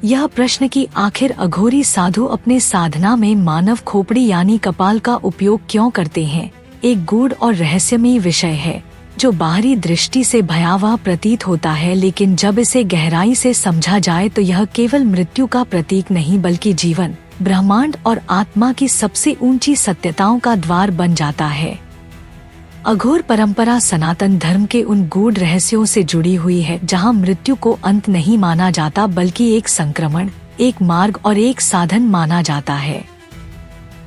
यह प्रश्न कि आखिर अघोरी साधु अपने साधना में मानव खोपड़ी यानी कपाल का उपयोग क्यों करते हैं, एक गूढ़ और रहस्यमयी विषय है जो बाहरी दृष्टि से भयावह प्रतीत होता है, लेकिन जब इसे गहराई से समझा जाए तो यह केवल मृत्यु का प्रतीक नहीं बल्कि जीवन, ब्रह्मांड और आत्मा की सबसे ऊंची सत्यताओं का द्वार बन जाता है। अघोर परंपरा सनातन धर्म के उन गूढ़ रहस्यों से जुड़ी हुई है जहां मृत्यु को अंत नहीं माना जाता बल्कि एक संक्रमण, एक मार्ग और एक साधन माना जाता है।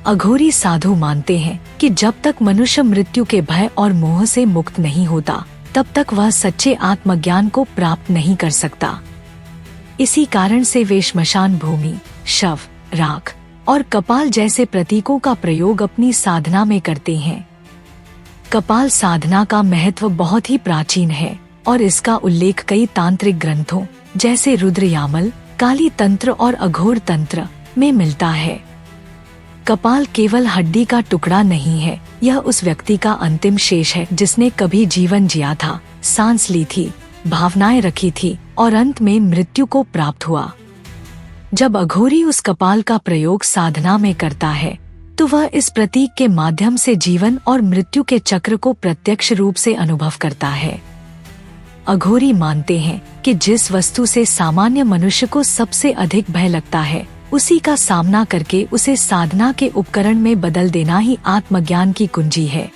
अघोरी साधु मानते हैं कि जब तक मनुष्य मृत्यु के भय और मोह से मुक्त नहीं होता तब तक वह सच्चे आत्मज्ञान को प्राप्त नहीं कर सकता। इसी कारण से वे श्मशान भूमि, शव, राख और कपाल जैसे प्रतीकों का प्रयोग अपनी साधना में करते हैं। कपाल साधना का महत्व बहुत ही प्राचीन है और इसका उल्लेख कई तांत्रिक ग्रंथों जैसे रुद्र यामल, काली तंत्र और अघोर तंत्र में मिलता है। कपाल केवल हड्डी का टुकड़ा नहीं है, यह उस व्यक्ति का अंतिम शेष है जिसने कभी जीवन जिया था, सांस ली थी, भावनाएं रखी थी और अंत में मृत्यु को प्राप्त हुआ। जब अघोरी उस कपाल का प्रयोग साधना में करता है तो वह इस प्रतीक के माध्यम से जीवन और मृत्यु के चक्र को प्रत्यक्ष रूप से अनुभव करता है। अघोरी मानते हैं कि जिस वस्तु से सामान्य मनुष्य को सबसे अधिक भय लगता है उसी का सामना करके उसे साधना के उपकरण में बदल देना ही आत्मज्ञान की कुंजी है।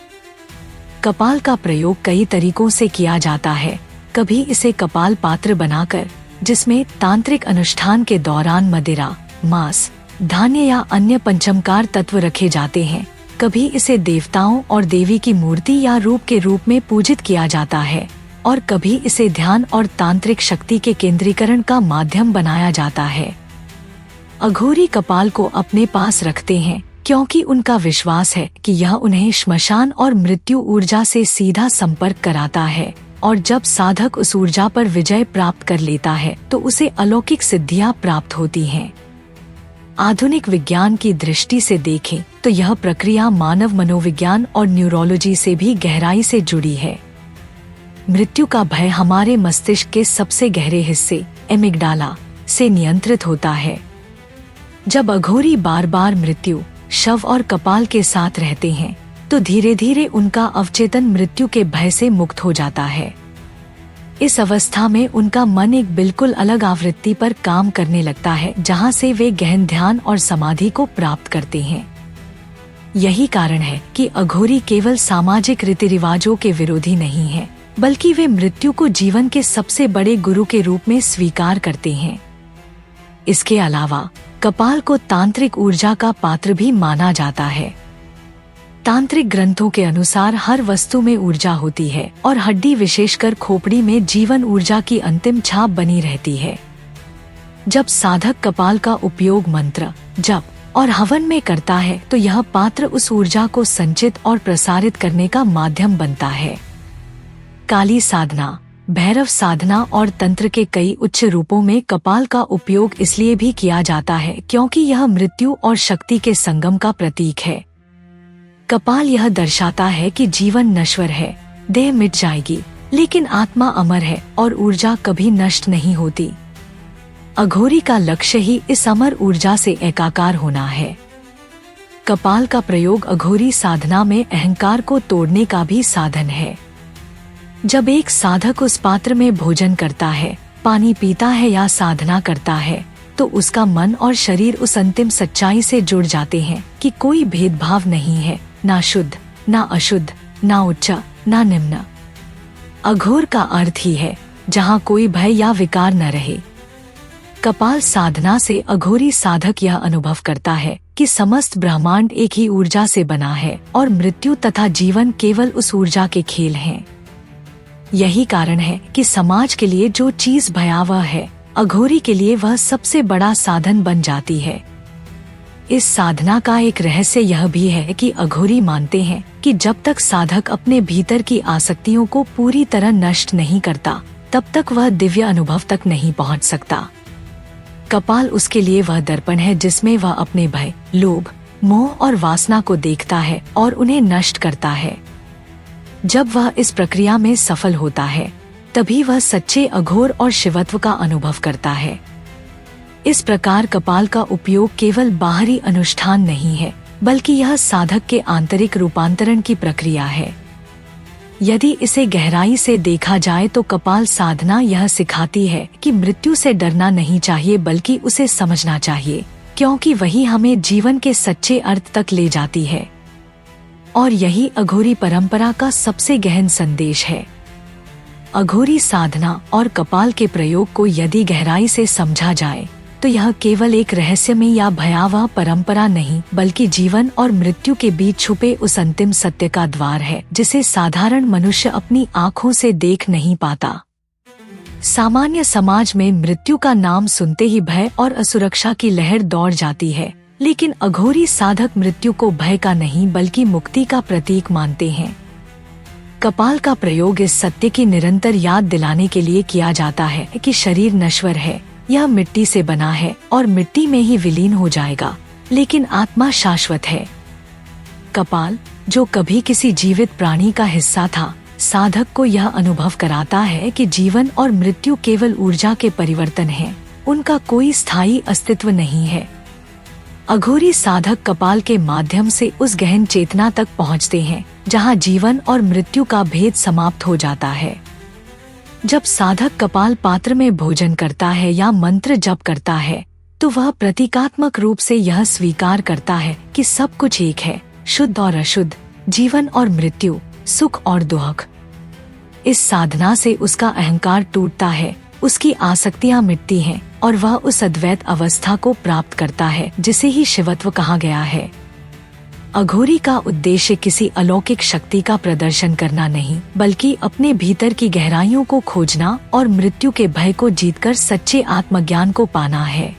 कपाल का प्रयोग कई तरीकों से किया जाता है। कभी इसे कपाल पात्र बनाकर, जिसमें तांत्रिक अनुष्ठान के दौरान मदिरा, मांस, धान्य या अन्य पंचमकार तत्व रखे जाते हैं। कभी इसे देवताओं और देवी की मूर्ति या रूप के रूप में पूजित किया जाता है और कभी इसे ध्यान और तांत्रिक शक्ति के केंद्रीकरण का माध्यम बनाया जाता है। अघोरी कपाल को अपने पास रखते हैं क्योंकि उनका विश्वास है कि यह उन्हें श्मशान और मृत्यु ऊर्जा से सीधा संपर्क कराता है और जब साधक उस ऊर्जा पर विजय प्राप्त कर लेता है तो उसे अलौकिक सिद्धियां प्राप्त होती हैं। आधुनिक विज्ञान की दृष्टि से देखें तो यह प्रक्रिया मानव मनोविज्ञान और न्यूरोलॉजी से भी गहराई से जुड़ी है। मृत्यु का भय हमारे मस्तिष्क के सबसे गहरे हिस्से एमिगडाला से नियंत्रित होता है। जब अघोरी बार बार मृत्यु, शव और कपाल के साथ रहते हैं तो धीरे धीरे उनका अवचेतन मृत्यु के भय से मुक्त हो जाता है। इस अवस्था में उनका मन एक बिल्कुल अलग आवृत्ति पर काम करने लगता है जहां से वे गहन ध्यान और समाधि को प्राप्त करते हैं। यही कारण है कि अघोरी केवल सामाजिक रीति रिवाजों के विरोधी नहीं है बल्कि वे मृत्यु को जीवन के सबसे बड़े गुरु के रूप में स्वीकार करते हैं। इसके अलावा कपाल को तांत्रिक ऊर्जा का पात्र भी माना जाता है। तांत्रिक ग्रंथों के अनुसार हर वस्तु में ऊर्जा होती है और हड्डी विशेषकर खोपड़ी में जीवन ऊर्जा की अंतिम छाप बनी रहती है। जब साधक कपाल का उपयोग मंत्र, जप और हवन में करता है तो यह पात्र उस ऊर्जा को संचित और प्रसारित करने का माध्यम बनता है। काली साधना, भैरव साधना और तंत्र के कई उच्च रूपों में कपाल का उपयोग इसलिए भी किया जाता है क्योंकि यह मृत्यु और शक्ति के संगम का प्रतीक है। कपाल यह दर्शाता है कि जीवन नश्वर है, देह मिट जाएगी, लेकिन आत्मा अमर है और ऊर्जा कभी नष्ट नहीं होती। अघोरी का लक्ष्य ही इस अमर ऊर्जा से एकाकार होना है। कपाल का प्रयोग अघोरी साधना में अहंकार को तोड़ने का भी साधन है। जब एक साधक उस पात्र में भोजन करता है, पानी पीता है या साधना करता है तो उसका मन और शरीर उस अंतिम सच्चाई से जुड़ जाते हैं कि कोई भेदभाव नहीं है, ना शुद्ध, ना अशुद्ध, ना उच्च, ना निम्न। अघोर का अर्थ ही है जहाँ कोई भय या विकार न रहे। कपाल साधना से अघोरी साधक यह अनुभव करता है कि समस्त ब्रह्मांड एक ही ऊर्जा से बना है और मृत्यु तथा जीवन केवल उस ऊर्जा के खेल हैं। यही कारण है कि समाज के लिए जो चीज भयावह है, अघोरी के लिए वह सबसे बड़ा साधन बन जाती है। इस साधना का एक रहस्य यह भी है कि अघोरी मानते हैं कि जब तक साधक अपने भीतर की आसक्तियों को पूरी तरह नष्ट नहीं करता, तब तक वह दिव्य अनुभव तक नहीं पहुंच सकता। कपाल उसके लिए वह दर्पण है जिसमें वह अपने भय, लोभ, मोह और वासना को देखता है और उन्हें नष्ट करता है। जब वह इस प्रक्रिया में सफल होता है, तभी वह सच्चे अघोर और शिवत्व का अनुभव करता है। इस प्रकार कपाल का उपयोग केवल बाहरी अनुष्ठान नहीं है, बल्कि यह साधक के आंतरिक रूपांतरण की प्रक्रिया है। यदि इसे गहराई से देखा जाए तो कपाल साधना यह सिखाती है कि मृत्यु से डरना नहीं चाहिए, बल्कि उसे समझना चाहिए, क्योंकि वही हमें जीवन के सच्चे अर्थ तक ले जाती है। और यही अघोरी परंपरा का सबसे गहन संदेश है। अघोरी साधना और कपाल के प्रयोग को यदि गहराई से समझा जाए तो यह केवल एक रहस्यमय या भयावह परंपरा नहीं, बल्कि जीवन और मृत्यु के बीच छुपे उस अंतिम सत्य का द्वार है जिसे साधारण मनुष्य अपनी आँखों से देख नहीं पाता। सामान्य समाज में मृत्यु का नाम सुनते ही भय और असुरक्षा की लहर दौड़ जाती है, लेकिन अघोरी साधक मृत्यु को भय का नहीं बल्कि मुक्ति का प्रतीक मानते हैं। कपाल का प्रयोग इस सत्य की निरंतर याद दिलाने के लिए किया जाता है कि शरीर नश्वर है, यह मिट्टी से बना है और मिट्टी में ही विलीन हो जाएगा, लेकिन आत्मा शाश्वत है। कपाल, जो कभी किसी जीवित प्राणी का हिस्सा था, साधक को यह अनुभव कराता है कि जीवन और मृत्यु केवल ऊर्जा के परिवर्तन हैं, उनका कोई स्थायी अस्तित्व नहीं है। अघोरी साधक कपाल के माध्यम से उस गहन चेतना तक पहुंचते हैं जहां जीवन और मृत्यु का भेद समाप्त हो जाता है। जब साधक कपाल पात्र में भोजन करता है या मंत्र जप करता है तो वह प्रतीकात्मक रूप से यह स्वीकार करता है कि सब कुछ एक है, शुद्ध और अशुद्ध, जीवन और मृत्यु, सुख और दुख। इस साधना से उसका अहंकार टूटता है, उसकी आसक्तियां मिटती हैं और वह उस अद्वैत अवस्था को प्राप्त करता है जिसे ही शिवत्व कहा गया है। अघोरी का उद्देश्य किसी अलौकिक शक्ति का प्रदर्शन करना नहीं, बल्कि अपने भीतर की गहराइयों को खोजना और मृत्यु के भय को जीतकर सच्चे आत्मज्ञान को पाना है।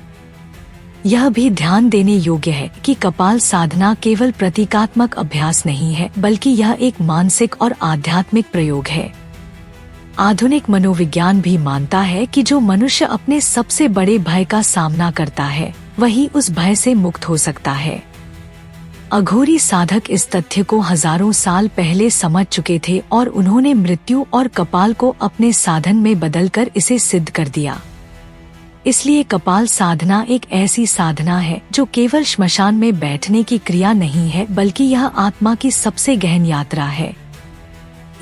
यह भी ध्यान देने योग्य है कि कपाल साधना केवल प्रतीकात्मक अभ्यास नहीं है, बल्कि यह एक मानसिक और आध्यात्मिक प्रयोग है। आधुनिक मनोविज्ञान भी मानता है कि जो मनुष्य अपने सबसे बड़े भय का सामना करता है, वही उस भय से मुक्त हो सकता है। अघोरी साधक इस तथ्य को हजारों साल पहले समझ चुके थे और उन्होंने मृत्यु और कपाल को अपने साधन में बदलकर इसे सिद्ध कर दिया। इसलिए कपाल साधना एक ऐसी साधना है जो केवल श्मशान में बैठने की क्रिया नहीं है, बल्कि यह आत्मा की सबसे गहन यात्रा है।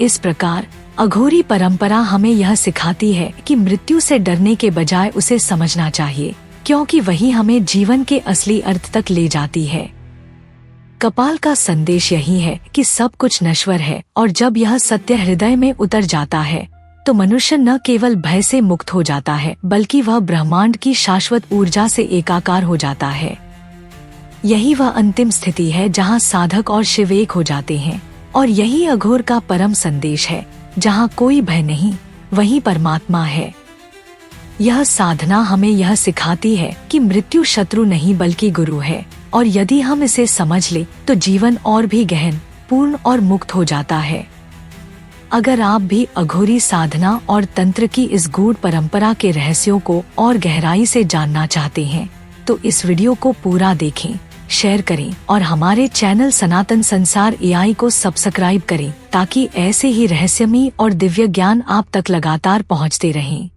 इस प्रकार अघोरी परंपरा हमें यह सिखाती है कि मृत्यु से डरने के बजाय उसे समझना चाहिए, क्योंकि वही हमें जीवन के असली अर्थ तक ले जाती है। कपाल का संदेश यही है कि सब कुछ नश्वर है और जब यह सत्य हृदय में उतर जाता है तो मनुष्य न केवल भय से मुक्त हो जाता है, बल्कि वह ब्रह्मांड की शाश्वत ऊर्जा से एकाकार हो जाता है। यही वह अंतिम स्थिति है जहां साधक और शिव एक हो जाते हैं, और यही अघोर का परम संदेश है, जहां कोई भय नहीं, वही परमात्मा है। यह साधना हमें यह सिखाती है कि मृत्यु शत्रु नहीं बल्कि गुरु है, और यदि हम इसे समझ ले तो जीवन और भी गहन, पूर्ण और मुक्त हो जाता है। अगर आप भी अघोरी साधना और तंत्र की इस गूढ़ परंपरा के रहस्यों को और गहराई से जानना चाहते हैं तो इस वीडियो को पूरा देखें, शेयर करें और हमारे चैनल सनातन संसार AI को सब्सक्राइब करें, ताकि ऐसे ही रहस्यमयी और दिव्य ज्ञान आप तक लगातार पहुंचते रहें।